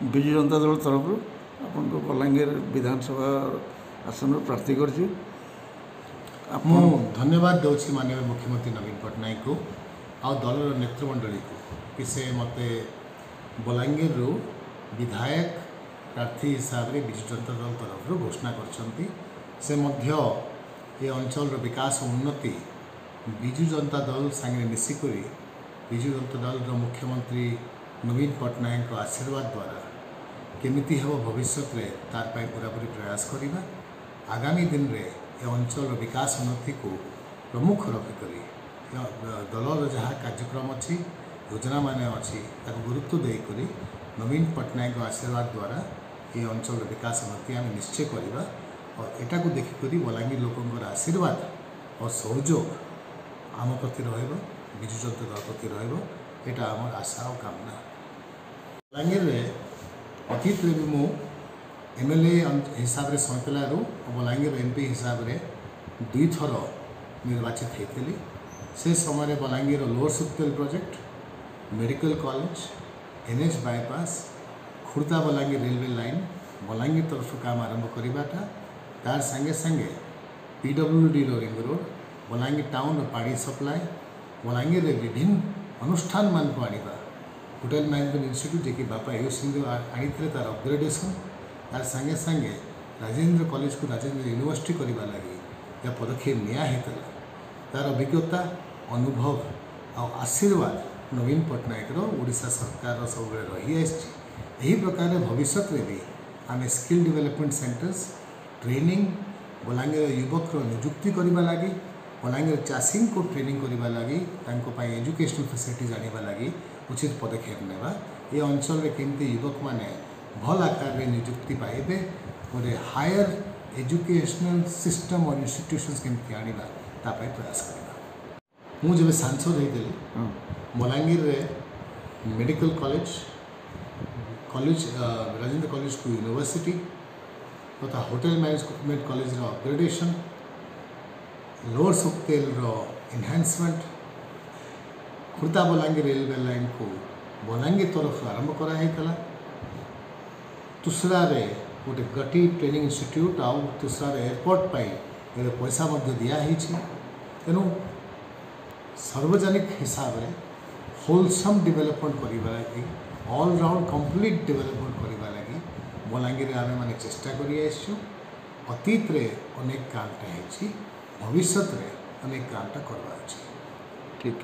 विजु जनता दल तरफ आपन को बलांगीर विधानसभा आसन प्रार्थी कर धन्यवाद दूसरी माननीय मुख्यमंत्री नवीन पट्टनायक को आ दलर नेतृमंडली को कि से मत बलांगीर विधायक प्रार्थी हिसाब से विजु जनता दल तरफ घोषणा कर अंचल विकास उन्नति विजु जनता दल सांगे मिसिक विजु जनता दल मुख्यमंत्री नवीन पट्टनायक आशीर्वाद द्वारा केमिति हम भविष्य में तार पूरापूरी प्रयास करवा आगामी दिन में ये अंचल विकास उन्नति को प्रमुख रखिक दलर जहाँ कार्यक्रम अच्छी योजना मान अच्छी गुरुत्व देकर नवीन पट्टनायक आशीर्वाद द्वारा ये अंचल विकास उन्नति आम निश्चय करवा और एटा को देखिक बलांगीर लोकंर आशीर्वाद और सहयोग आम प्रति विजु जनता दल प्रति रहा आम आशा और कामना। बलांगीर में अतीत में भी मु एमएलए हिसाब से सैतलारू बलांगीर एमपी हिसाब से 2 थर निर्वाचित होती से समय Balangir lower Suktel project medical college NH bypass Khurda Balangir railway line Balangir तरफ काम आरंभ करवाटा तार संगे संगे PWD ring road Balangir town पानी सप्लाई बलांगीर विभिन्न अनुष्ठान मान को आने होटेल मैनेजमेंट इंस्टीट्यूट जी बापा यू सिंह आनी तार अपग्रेडेसन तार संगे संगे राजेंद्र कॉलेज को राजेंद्र यूनिवर्सिटी करने लगी या पदक्षेप निता तार अभिज्ञता अनुभव आ आशीर्वाद नवीन पट्टनायक ओडिशा सरकार सब रही यही प्रकार भविष्य में भी आम skill development centres training Balangir युवक निजुक्ति करने लगी बलांगीर चाषी को ट्रेनिंग करने लगी एजुकेशनल फैसिलिटी जाना लगी उचित पदक्षेप नेबा ये अंचल में केमती युवक माने भल आकार में निजुक्ति पाइबे गोटे हायर एजुकेशनल सिस्टम और इंस्टीट्यूशंस केमती आनिबा तापाई प्रयास करबा। मु जब सांसद होते बलांगीर रे मेडिकल कॉलेज राजेंद्र कॉलेज को यूनिवर्सिटी तथा होटेल मैनेजमेंट कॉलेज रो अपग्रेडेशन लोअर सुक्तेल रो enhancement Khurda Balangir railway line को बलांगीर तरफ आरंभ कराई तुसरा गोटे गटी ट्रेनिंग इंस्टीट्यूट आउ तुसरा एयरपोर्ट पाई पैसा दिखाई तेणु सार्वजनिक हिसाब से होलसम डेवलपमेंट करने लगी ऑलराउंड कंप्लीट डेवलपमेंट करने लगी बलांगीर आम मैंने चेष्टा कर अतीत रे अनेक कामटा भविष्य में अनेक कामटा करवा ठीक।